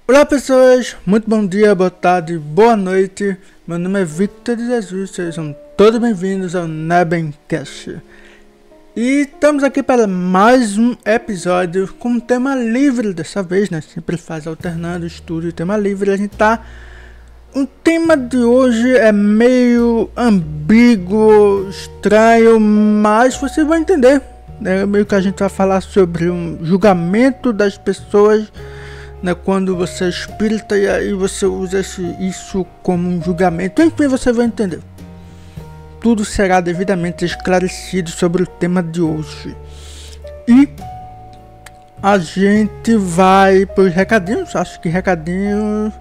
Olá pessoas, muito bom dia, boa tarde, boa noite. Meu nome é Victor de Jesus, sejam todos bem-vindos ao Nebencast. E estamos aqui para mais um episódio com um tema livre dessa vez, né? Sempre faz alternando estúdio e tema livre. A gente tá... O tema de hoje é meio ambíguo, estranho, mas você vai entender. É meio que a gente vai falar sobre um julgamento das pessoas, né, quando você é espírita e aí você usa isso como um julgamento. Enfim, você vai entender. Tudo será devidamente esclarecido sobre o tema de hoje. E a gente vai para os recadinhos. Acho que recadinhos.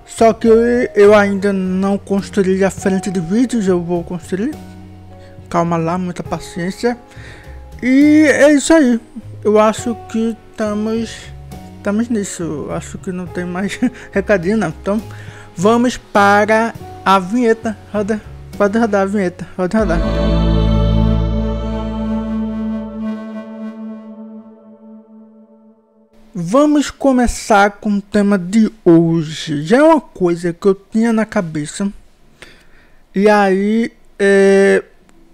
Só que eu ainda não construí a frente de vídeos. Eu vou construir. Calma lá, muita paciência. E é isso aí. Eu acho que estamos nisso. Acho que não tem mais recadinho não. Então vamos para a vinheta. Roda. Pode rodar a vinheta. Pode rodar. Vamos começar com o tema de hoje. Já é uma coisa que eu tinha na cabeça. E aí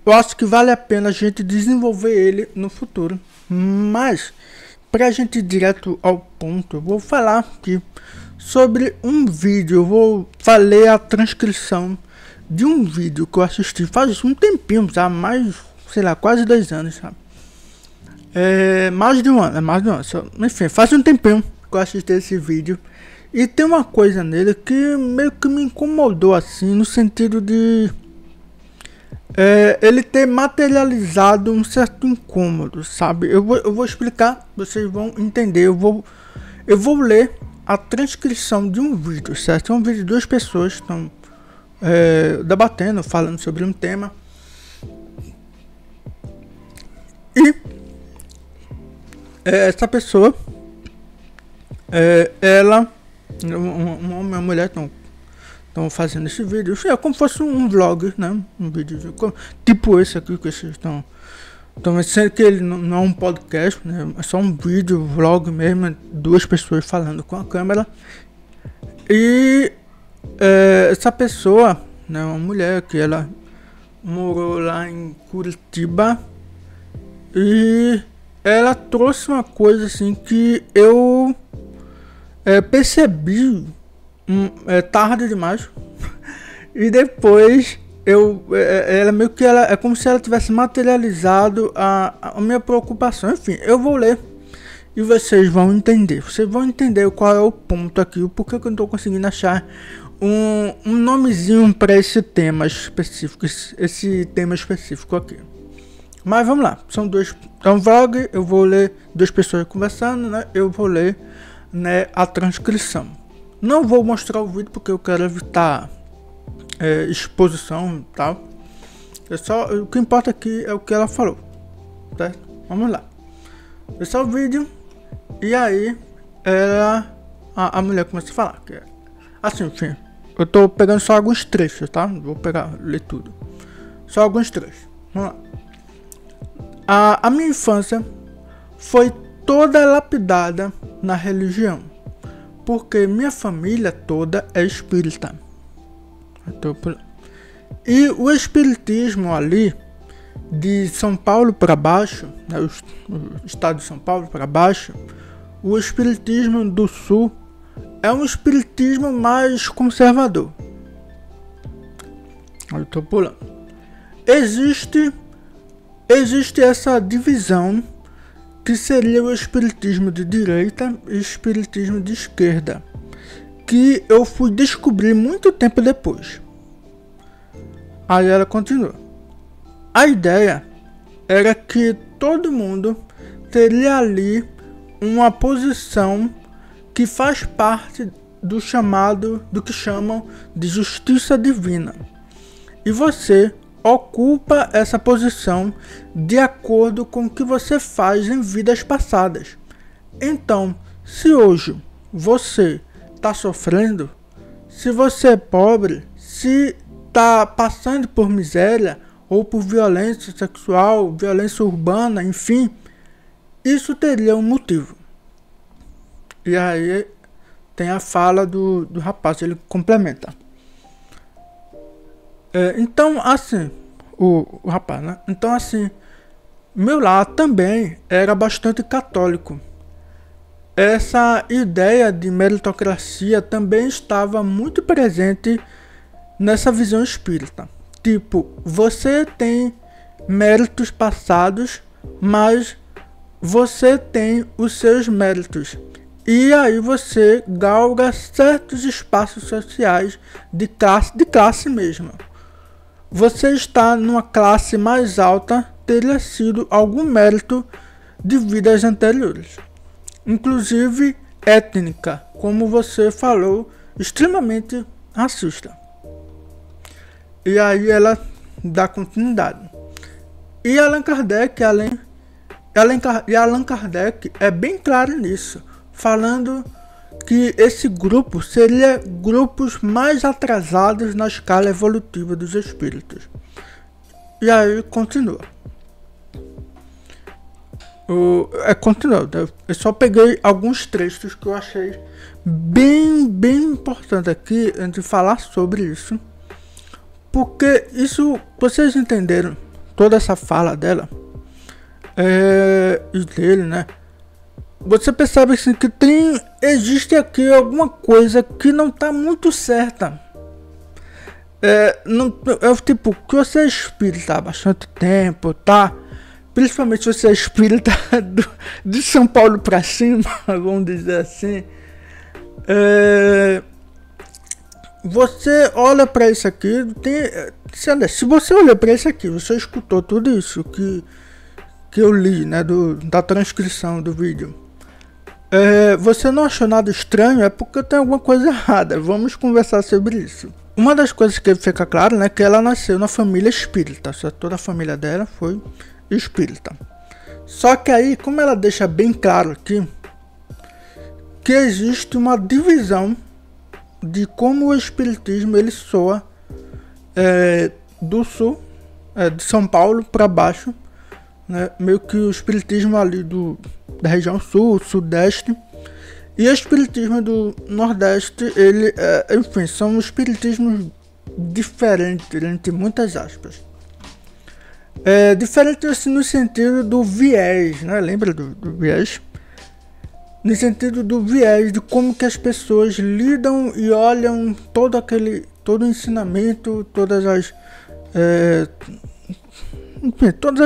eu acho que vale a pena a gente desenvolver ele no futuro. Mas para a gente ir direto ao ponto, eu vou falar aqui sobre um vídeo. Eu vou ler a transcrição de um vídeo que eu assisti faz um tempinho, já mais, sei lá, quase 2 anos, sabe? Mais de um ano, enfim, faz um tempinho que eu assisti esse vídeo. E tem uma coisa nele que meio que me incomodou, assim, no sentido de ele ter materializado um certo incômodo, sabe? Eu vou explicar, vocês vão entender. Eu vou ler a transcrição de um vídeo, certo? É um vídeo de 2 pessoas que estão debatendo, falando sobre um tema. E essa pessoa, ela, um homem e uma mulher estão fazendo esse vídeo. É como se fosse um vlog, né? Um vídeo tipo esse aqui que vocês estão sendo que ele não é um podcast, né? É só um vídeo, vlog mesmo, 2 pessoas falando com a câmera. E essa pessoa, né, uma mulher que ela morou lá em Curitiba, e ela trouxe uma coisa assim que eu percebi tarde demais. E depois ela meio que é como se ela tivesse materializado a minha preocupação. Enfim, eu vou ler e vocês vão entender. Vocês vão entender qual é o ponto aqui, o porquê que eu não estou conseguindo achar um nomezinho para esse tema específico, esse tema específico aqui. Mas vamos lá, é um vlog, eu vou ler 2 pessoas conversando, né? Eu vou ler, né, a transcrição. Não vou mostrar o vídeo porque eu quero evitar exposição e tal. O que importa aqui é o que ela falou, certo? Vamos lá. Esse é o vídeo. E aí a mulher começa a falar que assim, enfim, eu tô pegando só alguns trechos, tá? Não vou ler tudo. Só alguns trechos. Vamos lá. A minha infância foi toda lapidada na religião, porque minha família toda é espírita. E o espiritismo ali, de São Paulo para baixo, né, o estado de São Paulo para baixo, o espiritismo do sul é um espiritismo mais conservador. Eu tô pulando. Existe essa divisão que seria o espiritismo de direita e o espiritismo de esquerda, que eu fui descobrir muito tempo depois. Aí ela continua. A ideia era que todo mundo teria ali uma posição que faz parte do que chamam de justiça divina. E você ocupa essa posição de acordo com o que você faz em vidas passadas. Então, se hoje você está sofrendo, se você é pobre, se está passando por miséria ou por violência sexual, violência urbana, enfim, isso teria um motivo. E aí tem a fala do rapaz, ele complementa. Então, assim, o rapaz, né? Então, assim, meu lar também era bastante católico. Essa ideia de meritocracia também estava muito presente nessa visão espírita. Tipo, você tem méritos passados, mas você tem os seus méritos. E aí você galga certos espaços sociais de classe mesmo. Você está numa classe mais alta, teria sido algum mérito de vidas anteriores. Inclusive étnica, como você falou, extremamente racista. E aí ela dá continuidade. E Allan Kardec, Allan Kardec é bem claro nisso, falando que esse grupo seria grupos mais atrasados na escala evolutiva dos espíritos. E aí continua. Continua. Eu só peguei alguns trechos que eu achei bem importante aqui antes de falar sobre isso. Porque isso, vocês entenderam toda essa fala dela e dele, né? Você percebe assim, que existe aqui alguma coisa que não está muito certa. Tipo, que você é espírita há bastante tempo, tá? Principalmente se você é espírita de São Paulo pra cima, vamos dizer assim. Você olha pra isso aqui, se você olha pra isso aqui, você escutou tudo isso que eu li, né, da transcrição do vídeo. Você não achou nada estranho, é porque tem alguma coisa errada. Vamos conversar sobre isso. Uma das coisas que fica claro, né, que ela nasceu na família espírita. Toda a família dela foi espírita. Só que aí, como ela deixa bem claro aqui, que existe uma divisão de como o espiritismo ele soa do sul, de São Paulo para baixo, né, meio que o espiritismo ali da região sul, sudeste, e o espiritismo do nordeste, ele, enfim, são espiritismos diferentes, entre muitas aspas. Diferente assim no sentido do viés, né? Lembra do viés? No sentido do viés, de como que as pessoas lidam e olham todo o ensinamento, todas as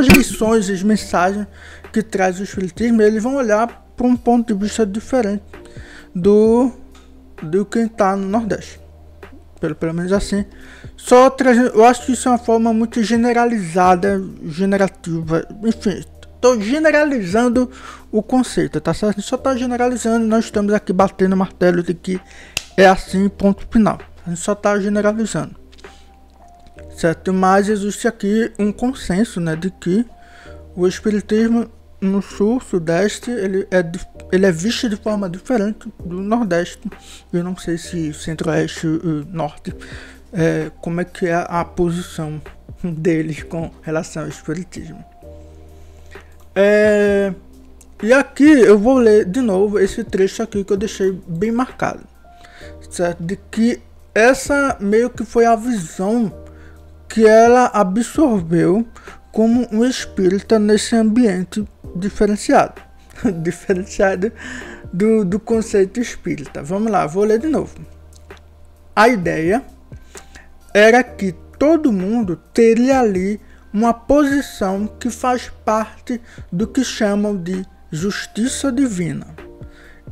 lições, as mensagens que traz o espiritismo, eles vão olhar para um ponto de vista diferente do quem está no Nordeste. Pelo menos assim. Eu acho que isso é uma forma muito generalizada, generativa. Enfim, estou generalizando o conceito, tá certo? Só está generalizando, nós estamos aqui batendo o martelo de que é assim, ponto final. A gente só está generalizando. Certo? Mas existe aqui um consenso, né, de que o espiritismo no sul, sudeste, ele é visto de forma diferente do nordeste. Eu não sei se centro-oeste e norte, como é que é a posição deles com relação ao espiritismo. E aqui eu vou ler de novo esse trecho aqui que eu deixei bem marcado, certo? De que essa meio que foi a visão que ela absorveu como um espírita nesse ambiente diferenciado do conceito espírita. Vamos lá, vou ler de novo. A ideia era que todo mundo teria ali uma posição que faz parte do que chamam de justiça divina.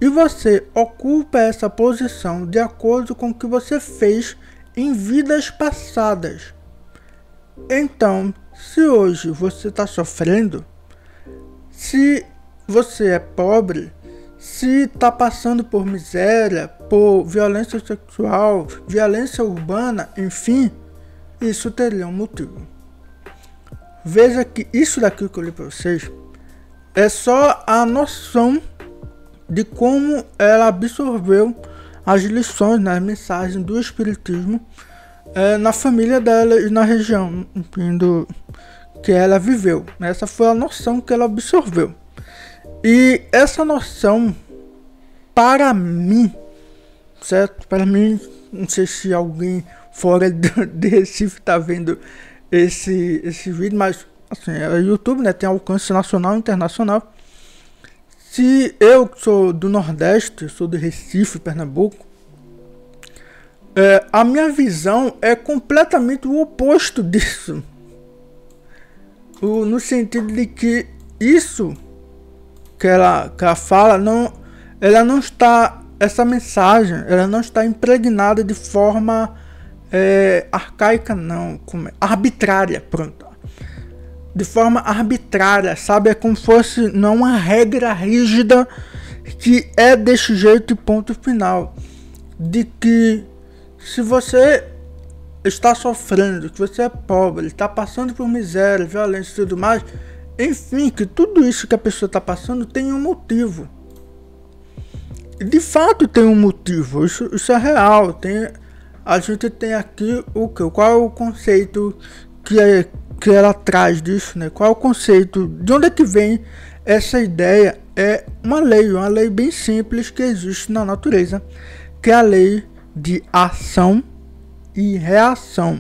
E você ocupa essa posição de acordo com o que você fez em vidas passadas. Então, se hoje você está sofrendo, se você é pobre, se está passando por miséria, por violência sexual, violência urbana, enfim, isso teria um motivo. Veja que isso daqui que eu li para vocês é só a noção de como ela absorveu as lições, as mensagens do espiritismo na família dela e na região, enfim, que ela viveu. Essa foi a noção que ela absorveu. E essa noção, para mim, certo? Para mim, não sei se alguém fora de Recife tá vendo esse vídeo, mas assim, é YouTube, né? Tem alcance nacional e internacional. Se eu sou do Nordeste, sou do Recife, Pernambuco, a minha visão é completamente o oposto disso. No sentido de que isso que ela fala, ela não está, essa mensagem, ela não está impregnada de forma arcaica, não, arbitrária, pronto. De forma arbitrária, sabe? É como se fosse não uma regra rígida que é desse jeito e ponto final. De que se você está sofrendo, que você é pobre, está passando por miséria, violência e tudo mais, enfim, que tudo isso que a pessoa está passando tem um motivo. De fato tem um motivo, isso é real. A gente tem aqui qual é o conceito que ela traz disso, né? Qual é o conceito, de onde é que vem essa ideia? É uma lei bem simples que existe na natureza, que é a lei de ação e reação.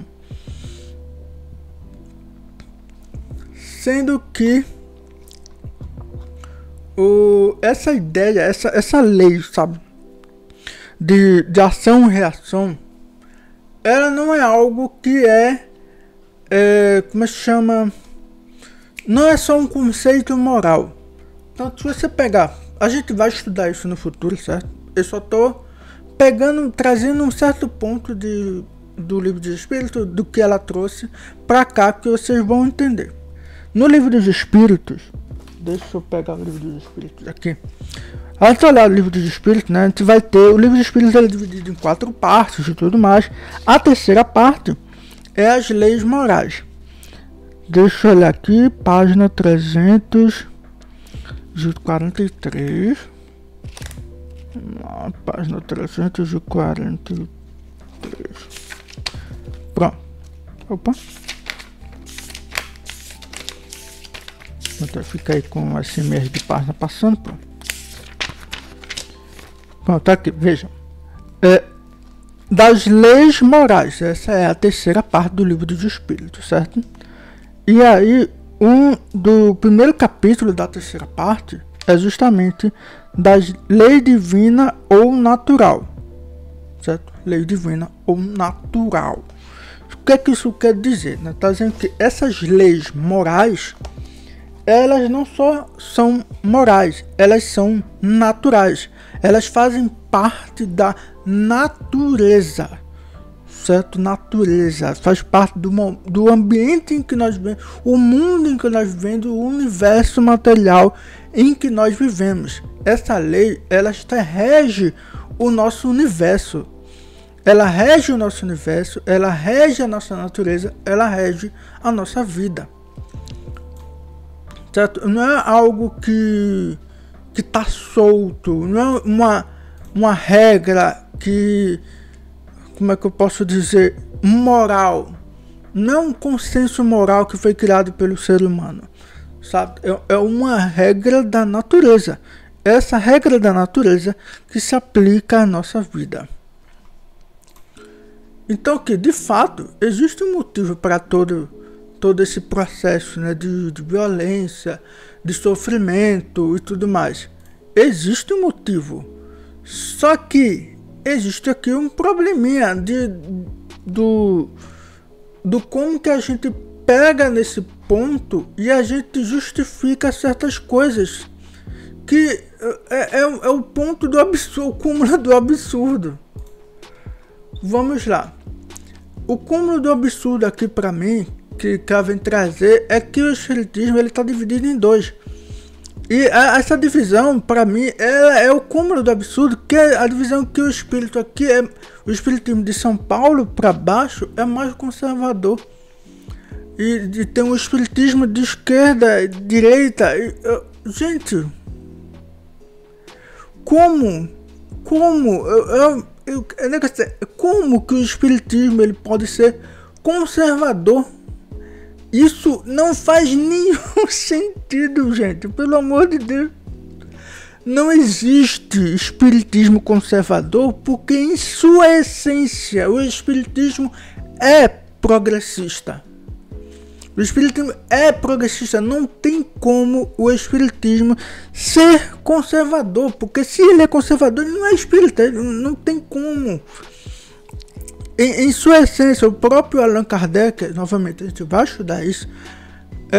Sendo que essa ideia, essa lei, sabe, de ação e reação, ela não é algo que como é que se chama? Não é só um conceito moral. Então, se você pegar, a gente vai estudar isso no futuro, certo? Eu só tô trazendo um certo ponto do livro dos Espíritos, do que ela trouxe pra cá, que vocês vão entender. No livro dos Espíritos, deixa eu pegar o livro dos Espíritos aqui. Antes de olhar o livro dos Espíritos, né, a gente vai ter o livro dos Espíritos, ele é dividido em 4 partes e tudo mais. A terceira parte é as leis morais. Deixa eu olhar aqui, página 343. Página 343. Pronto. Opa. Então fica aí com esse mês de página passando. Pronto, tá aqui, vejam. Das leis morais, essa é a terceira parte do livro dos Espíritos, certo? E aí, do primeiro capítulo da terceira parte é justamente das lei divina ou natural, certo? Lei divina ou natural. O que é que isso quer dizer? Né? Tá dizendo que essas leis morais, elas não só são morais, elas são naturais. Elas fazem parte da natureza, certo? Natureza faz parte do ambiente em que nós vivemos, o mundo em que nós vivemos, o universo material em que nós vivemos. Essa lei, ela rege o nosso universo. Ela rege o nosso universo, ela rege a nossa natureza, ela rege a nossa vida. Certo? Não é algo que está solto, não é uma regra que, como é que eu posso dizer, moral. Não é um consenso moral que foi criado pelo ser humano, sabe? É uma regra da natureza. Essa regra da natureza que se aplica à nossa vida. Então, que de fato existe um motivo para todo esse processo, né, de violência, de sofrimento e tudo mais. Existe um motivo. Só que existe aqui um probleminha do como que a gente pega nesse ponto e a gente justifica certas coisas. Que é o ponto do absurdo, o cúmulo do absurdo. Vamos lá. O cúmulo do absurdo aqui para mim, que vem trazer, é que o espiritismo está dividido em 2. E essa divisão, para mim, é o cúmulo do absurdo, que é a divisão que o espírito aqui o espiritismo de São Paulo para baixo é mais conservador. E tem um espiritismo de esquerda, direita. Gente, como que o espiritismo ele pode ser conservador? Isso não faz nenhum sentido, gente, pelo amor de Deus. não existe espiritismo conservador, porque em sua essência o espiritismo é progressista. O espiritismo é progressista, não tem como o espiritismo ser conservador, porque se ele é conservador, ele não é espírita, ele não tem como. Em sua essência, o próprio Allan Kardec, novamente a gente vai estudar isso,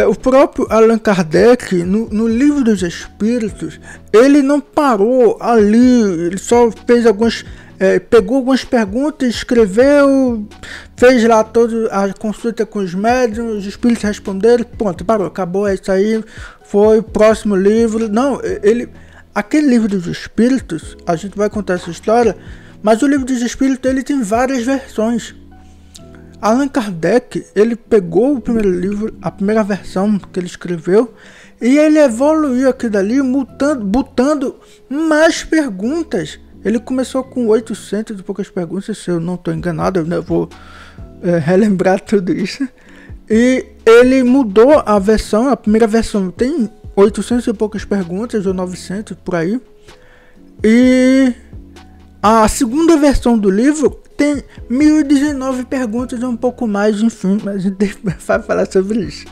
o próprio Allan Kardec, no Livro dos Espíritos, ele não parou ali, ele só fez pegou algumas perguntas, escreveu, fez lá toda a consulta com os médiuns, os espíritos responderam, pronto, parou, acabou, é isso aí, foi o próximo livro. Não, aquele Livro dos Espíritos, a gente vai contar essa história, mas o Livro dos Espíritos ele tem várias versões. Allan Kardec, ele pegou o primeiro livro, a primeira versão que ele escreveu, e ele evoluiu aquilo dali, botando mais perguntas. Ele começou com 800 e poucas perguntas, se eu não estou enganado, eu vou relembrar tudo isso. E ele mudou a versão, a primeira versão tem 800 e poucas perguntas, ou 900, por aí. E a segunda versão do livro tem 1019 perguntas, um pouco mais, enfim, mas a gente vai falar sobre isso.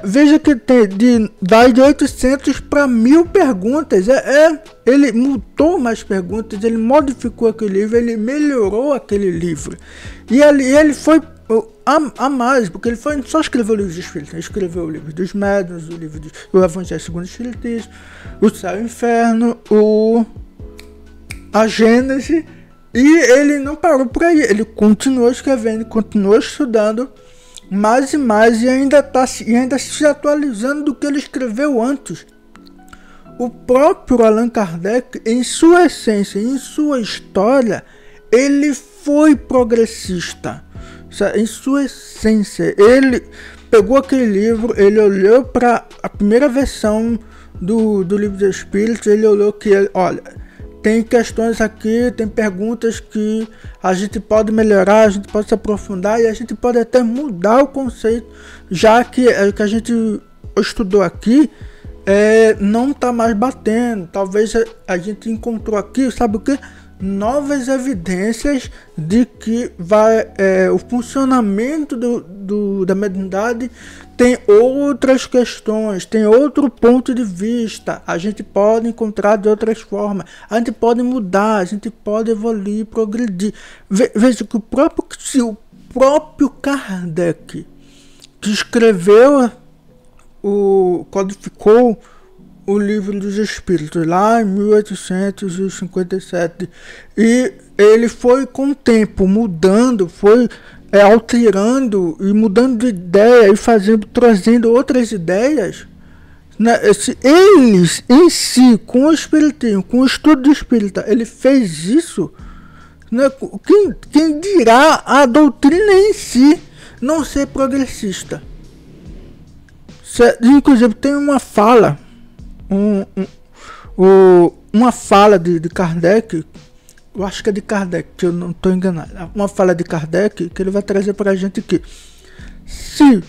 Veja que tem vai de 800 para 1000 perguntas. Ele mudou mais perguntas, ele modificou aquele livro, ele melhorou aquele livro. E ele foi a mais, porque ele só escreveu o Livro dos Espíritos. Ele escreveu o Livro dos Médiuns, o Evangelho segundo o Espiritismo, o Céu e o Inferno, a Gênese. E ele não parou por aí, ele continuou escrevendo, continuou estudando mais e mais, e ainda se atualizando do que ele escreveu antes. O próprio Allan Kardec, em sua essência, em sua história, ele foi progressista. Em sua essência, ele pegou aquele livro, ele olhou para a primeira versão do Livro dos Espíritos, ele olhou que, olha, tem questões aqui, tem perguntas que a gente pode melhorar, a gente pode se aprofundar e a gente pode até mudar o conceito, já que o que a gente estudou aqui não está mais batendo. Talvez a gente encontrou aqui, sabe o que? Novas evidências de que o funcionamento da mediunidade tem outras questões, tem outro ponto de vista. A gente pode encontrar de outras formas, a gente pode mudar, a gente pode evoluir, progredir. Veja que o próprio Kardec, que escreveu, codificou o Livro dos Espíritos lá em 1857, e ele foi com o tempo mudando, foi alterando e mudando de ideia e trazendo outras ideias, né? Eles em si, com o espiritismo, com o estudo do espírita, ele fez isso, né? Quem dirá a doutrina em si não ser progressista? Inclusive tem uma fala, uma fala de Kardec, eu acho que é de Kardec, que eu não estou enganado, uma fala de Kardec que ele vai trazer para a gente que, se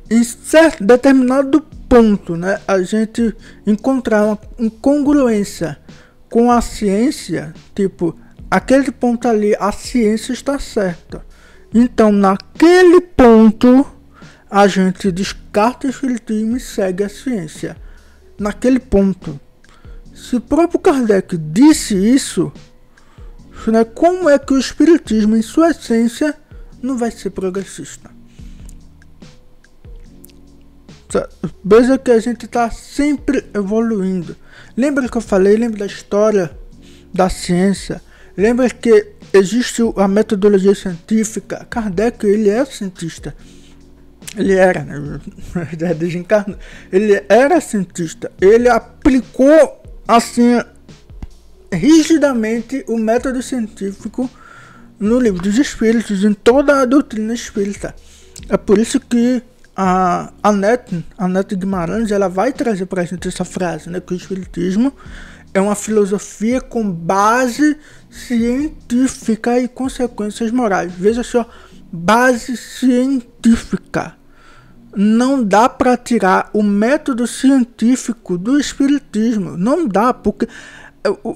em certo determinado ponto, né, a gente encontrar uma incongruência com a ciência, tipo, aquele ponto ali, a ciência está certa, então naquele ponto a gente descarta o espiritismo e segue a ciência. Naquele ponto, se o próprio Kardec disse isso, né, como é que o espiritismo em sua essência não vai ser progressista? Veja que a gente está sempre evoluindo. Lembra que eu falei, lembra da história da ciência, lembra que existe a metodologia científica. Kardec, ele é cientista. Ele era, né? Desencarnou. Ele era cientista. Ele aplicou assim rigidamente o método científico no Livro dos Espíritos, em toda a doutrina espírita. É por isso que a Anete Guimarães, ela vai trazer para a gente essa frase, né, que o espiritismo é uma filosofia com base científica e consequências morais. Veja só, base científica. não dá para tirar o método científico do espiritismo. Não dá, porque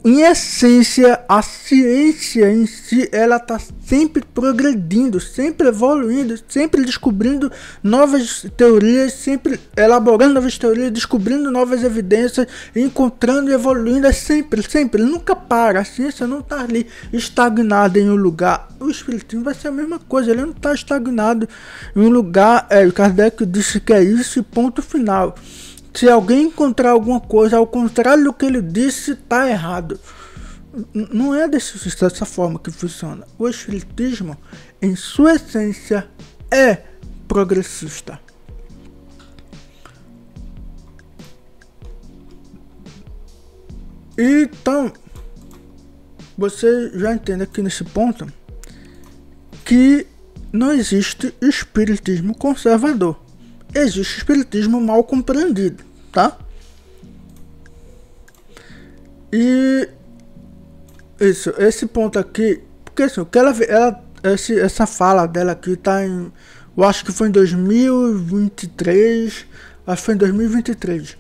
em essência a ciência em si ela está sempre progredindo, sempre evoluindo, sempre descobrindo novas teorias, sempre elaborando novas teorias, descobrindo novas evidências, encontrando e evoluindo, é sempre, nunca para. A ciência não está ali estagnada em um lugar. O espiritismo vai ser a mesma coisa, ele não está estagnado em um lugar. Kardec disse que é isso e ponto final. Se alguém encontrar alguma coisa ao contrário do que ele disse, está errado. Não é dessa forma que funciona. O espiritismo, em sua essência, é progressista. Então, você já entende aqui nesse ponto que não existe espiritismo conservador. Existe espiritismo mal compreendido, tá? E esse ponto aqui, porque assim, essa fala dela aqui tá em, eu acho que foi em 2023, acho que foi em 2023.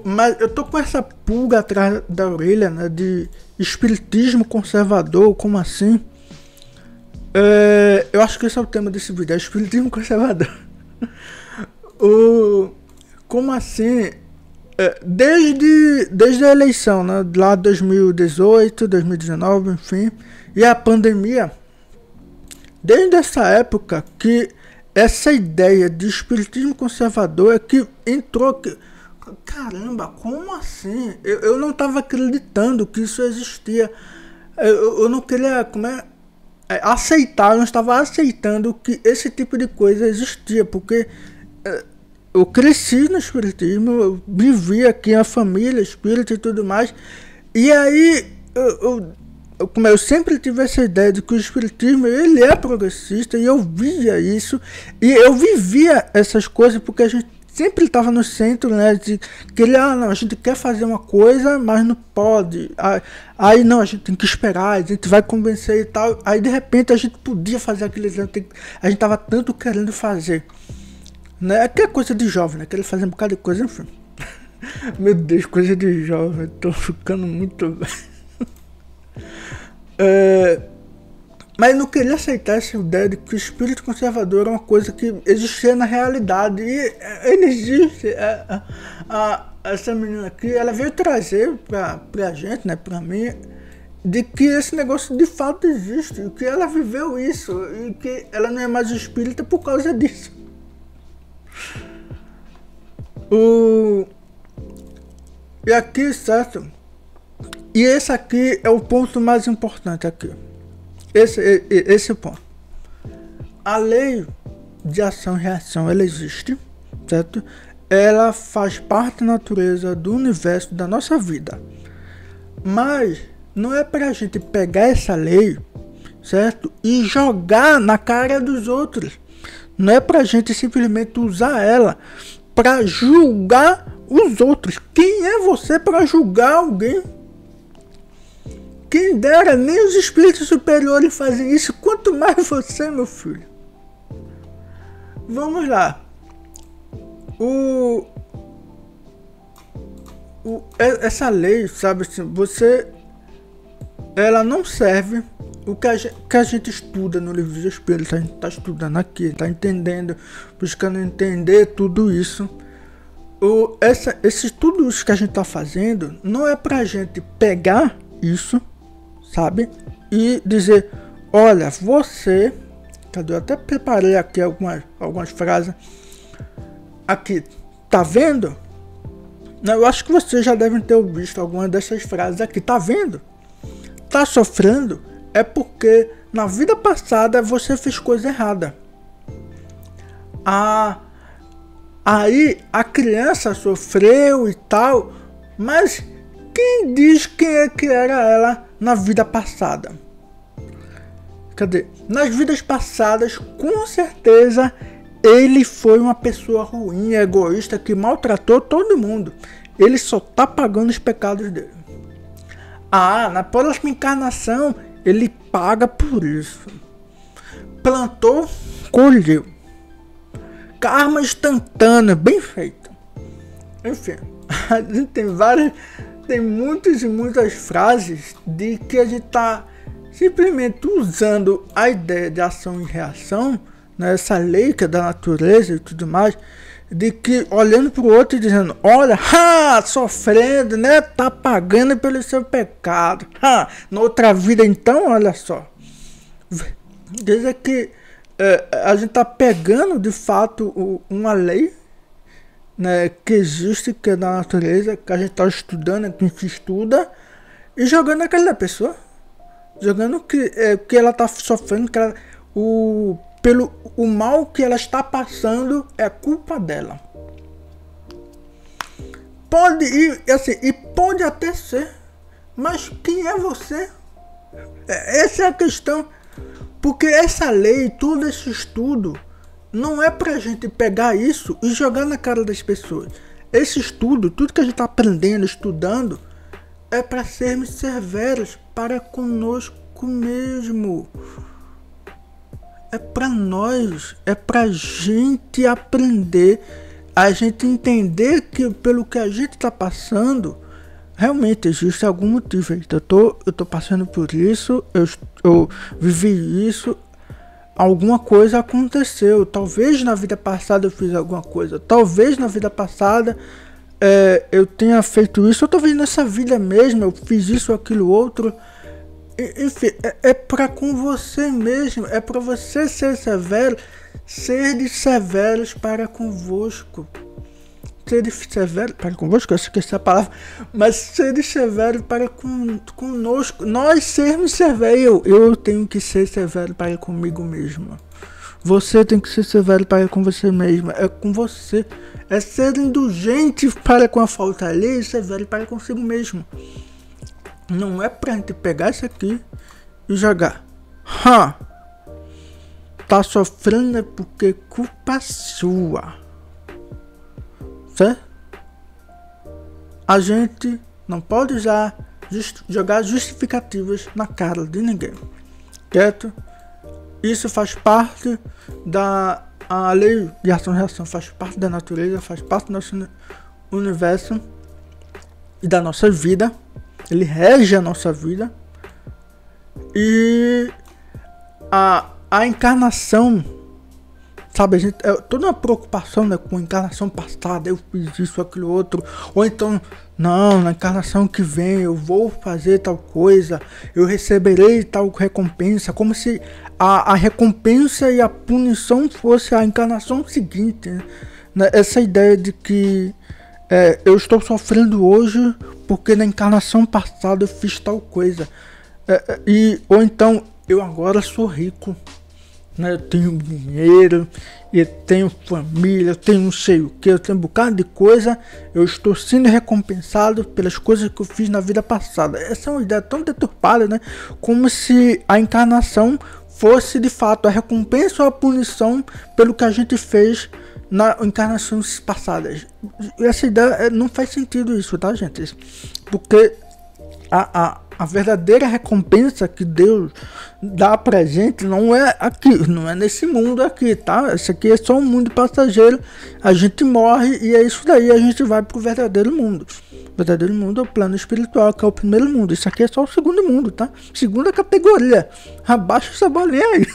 Mas eu tô com essa pulga atrás da orelha, né, de espiritismo conservador, como assim? Eu acho que esse é o tema desse vídeo, é espiritismo conservador. Como assim? Desde a eleição, né, lá 2018, 2019, enfim, e a pandemia, desde essa época que essa ideia de espiritismo conservador é que entrou. Caramba, como assim? Eu não estava acreditando que isso existia. Eu não queria, aceitar, eu não estava aceitando que esse tipo de coisa existia, porque eu cresci no espiritismo, eu vivi aqui a família espírita e tudo mais, e aí eu sempre tive essa ideia de que o espiritismo ele é progressista, e eu via isso, e eu vivia essas coisas, porque a gente sempre estava no centro, né, de que não, a gente quer fazer uma coisa, mas não pode, aí não, a gente tem que esperar, a gente vai convencer e tal, aí de repente a gente podia fazer aquele exame, a gente tava tanto querendo fazer, né, aquela coisa de jovem, né, querer fazer um bocado de coisa, enfim. Meu Deus, coisa de jovem, tô ficando muito mas não queria aceitar essa ideia de que o espírito conservador é uma coisa que existia na realidade. E ele existe. Essa menina aqui, ela veio trazer pra gente, né, pra mim, de que esse negócio de fato existe. E que ela viveu isso. E que ela não é mais espírita por causa disso. E aqui, certo? E esse aqui é o ponto mais importante aqui. Esse ponto. A lei de ação e reação, ela existe, certo? Ela faz parte da natureza do universo, da nossa vida. Mas não é pra gente pegar essa lei, certo? E jogar na cara dos outros. Não é pra gente simplesmente usar ela pra julgar os outros. Quem é você pra julgar alguém? Quem dera, nem os espíritos superiores fazem isso, quanto mais você, meu filho. Vamos lá. Essa lei, sabe assim, ela não serve o que a gente estuda no livro dos espíritos. A gente está estudando aqui, está entendendo, buscando entender tudo isso. Tudo isso que a gente está fazendo não é pra gente pegar isso, sabe? E dizer, olha, você... Cadê? Eu até preparei aqui algumas frases. Aqui, tá vendo? Eu acho que vocês já devem ter visto algumas dessas frases aqui. Tá vendo? Tá sofrendo? É porque na vida passada você fez coisa errada. Aí a criança sofreu e tal, mas quem diz quem é que era ela na vida passada? Cadê? Nas vidas passadas, com certeza, ele foi uma pessoa ruim, egoísta, que maltratou todo mundo. Ele só tá pagando os pecados dele. Na próxima encarnação, ele paga por isso. Plantou, colheu. karma instantâneo, bem feito. Enfim, a gente tem muitas e muitas frases de que a gente tá simplesmente usando a ideia de ação e reação, né, essa lei que é da natureza e tudo mais, de que olhando para o outro e dizendo, olha, sofrendo, né, tá pagando pelo seu pecado, na outra vida então, olha só, dizer que a gente tá pegando de fato uma lei, né, que existe, que é da natureza, que a gente tá estudando, que a gente estuda, e jogando naquela pessoa, jogando que ela tá sofrendo, que ela, pelo o mal que ela está passando é culpa dela. Pode ir assim, e pode até ser, mas quem é você? Essa é a questão, porque essa lei, todo esse estudo, não é pra gente pegar isso e jogar na cara das pessoas. Esse estudo, tudo que a gente está aprendendo, estudando, é para sermos severos para conosco mesmo. É para nós, é pra gente aprender, a gente entender que pelo que a gente está passando, realmente existe algum motivo. Eu tô passando por isso, eu vivi isso, alguma coisa aconteceu. Talvez na vida passada eu fiz alguma coisa, talvez na vida passada eu tenha feito isso, ou talvez nessa vida mesmo eu fiz isso ou aquilo outro. Enfim, é para com você mesmo, é para você ser severo, ser severos para convosco. Ser severo para convosco, eu esqueci a palavra, mas ser severo para conosco. Nós sermos severos, eu tenho que ser severo para comigo mesmo. Você tem que ser severo para com você mesmo, é com você. É ser indulgente para com a falta alheia e severo para consigo mesmo. Não é pra gente pegar isso aqui e jogar. Tá sofrendo é porque culpa sua. Certo? A gente não pode jogar justificativas na cara de ninguém. Certo? Isso faz parte a lei de ação e reação, faz parte da natureza, faz parte do nosso universo e da nossa vida. Ele rege a nossa vida. E a encarnação, sabe, a gente toda uma preocupação, né, com a encarnação passada, eu fiz isso, aquilo, outro, ou então, não, na encarnação que vem eu vou fazer tal coisa, eu receberei tal recompensa, como se a recompensa e a punição fosse a encarnação seguinte, né? Essa ideia de que eu estou sofrendo hoje porque na encarnação passada eu fiz tal coisa, ou então eu agora sou rico, né? Eu tenho dinheiro, eu tenho família, eu tenho não sei o que, eu tenho um bocado de coisa, eu estou sendo recompensado pelas coisas que eu fiz na vida passada. Essa é uma ideia tão deturpada, né? Como se a encarnação fosse de fato a recompensa ou a punição pelo que a gente fez na encarnações passadas. Essa ideia não faz sentido isso, tá, gente? Porque a verdadeira recompensa que Deus dá pra gente não é aqui, não é nesse mundo aqui, tá? Esse aqui é só um mundo passageiro, a gente morre e é isso daí, a gente vai pro verdadeiro mundo. O verdadeiro mundo é o plano espiritual, que é o primeiro mundo. Isso aqui é só o segundo mundo, tá? Segunda categoria. Abaixa essa bolinha aí.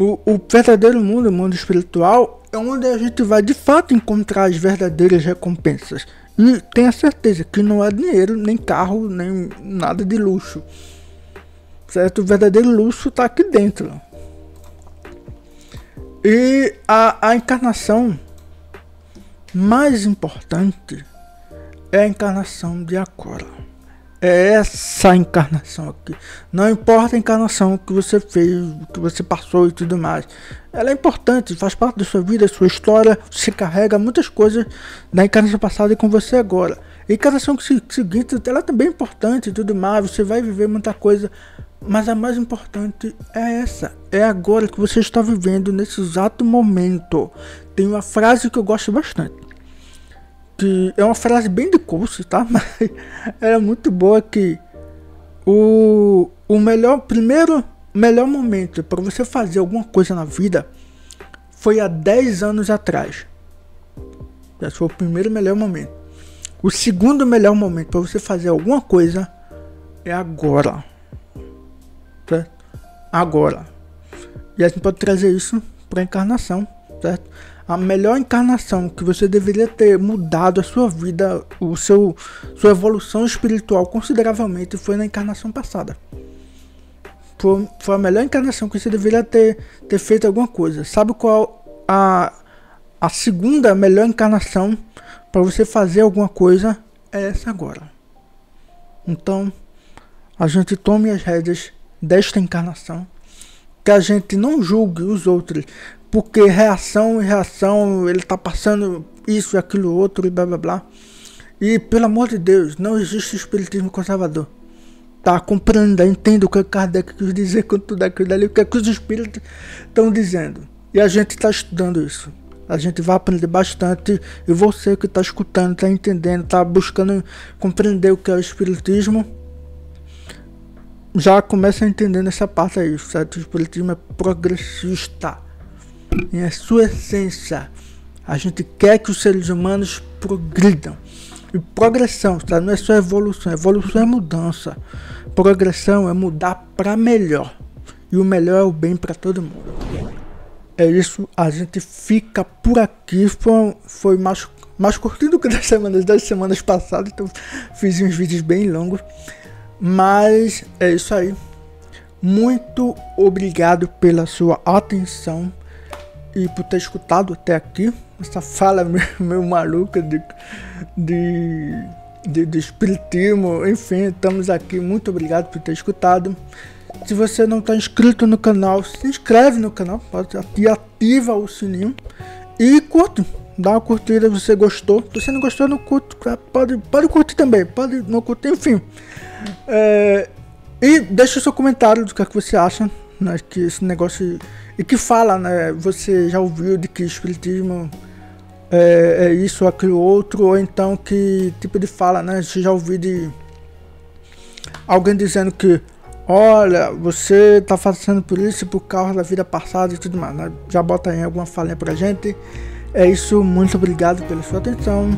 O verdadeiro mundo, o mundo espiritual, é onde a gente vai de fato encontrar as verdadeiras recompensas. E tenha certeza que não é dinheiro, nem carro, nem nada de luxo. Certo? O verdadeiro luxo está aqui dentro. E a encarnação mais importante é a encarnação de agora. É essa encarnação aqui. Não importa a encarnação que você fez, que você passou e tudo mais. Ela é importante, faz parte da sua vida, da sua história. Você carrega muitas coisas da encarnação passada e com você agora. A encarnação seguinte, ela também é importante e tudo mais. Você vai viver muita coisa. Mas a mais importante é essa. É agora que você está vivendo, nesse exato momento. Tem uma frase que eu gosto bastante. Que é uma frase bem de curso, tá? Mas é muito boa, que o melhor momento para você fazer alguma coisa na vida foi há 10 anos atrás. Esse foi o primeiro melhor momento. O segundo melhor momento para você fazer alguma coisa é agora. Certo? Agora. E a gente pode trazer isso para a encarnação, certo? A melhor encarnação que você deveria ter mudado a sua vida, sua evolução espiritual consideravelmente foi na encarnação passada. Foi a melhor encarnação que você deveria ter feito alguma coisa. Sabe qual a segunda melhor encarnação para você fazer alguma coisa? É essa agora. Então, a gente tome as rédeas desta encarnação, que a gente não julgue os outros, porque reação e reação, ele tá passando isso e aquilo outro e blá blá blá. E pelo amor de Deus, não existe espiritismo conservador. Tá, compreenda, entenda o que Kardec quis dizer com tudo aquilo ali, o que é que os espíritos estão dizendo. E a gente está estudando isso. A gente vai aprender bastante. E você que está escutando, está entendendo, está buscando compreender o que é o espiritismo, já começa a entender nessa parte aí, certo? O espiritismo é progressista. Em sua essência, a gente quer que os seres humanos progridam. E progressão, tá? Não é só evolução. Evolução é mudança. Progressão é mudar para melhor. E o melhor é o bem para todo mundo. É isso, a gente fica por aqui. Foi mais curtinho do que das semanas passadas. Então fiz uns vídeos bem longos. Mas é isso aí. Muito obrigado pela sua atenção e por ter escutado até aqui essa fala meio maluca de espiritismo. Enfim, estamos aqui. Muito obrigado por ter escutado. Se você não está inscrito no canal, se inscreve no canal e ativa o sininho e curte. Dá uma curtida se você gostou. Se você não gostou, não curte. Pode curtir também. Pode não curtir, enfim. E deixa o seu comentário do que você acha, né, que esse negócio. E que fala, né? Você já ouviu de que espiritismo é isso ou aquilo outro, ou então que tipo de fala, né? Você já ouviu de alguém dizendo que, olha, você tá fazendo por isso por causa da vida passada e tudo mais, né? Já bota aí alguma falinha pra gente. É isso, muito obrigado pela sua atenção.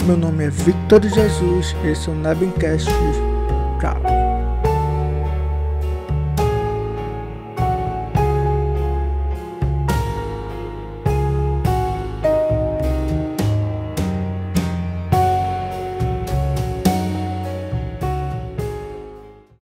Meu nome é Victor Jesus, esse é o Nebencast. Tchau.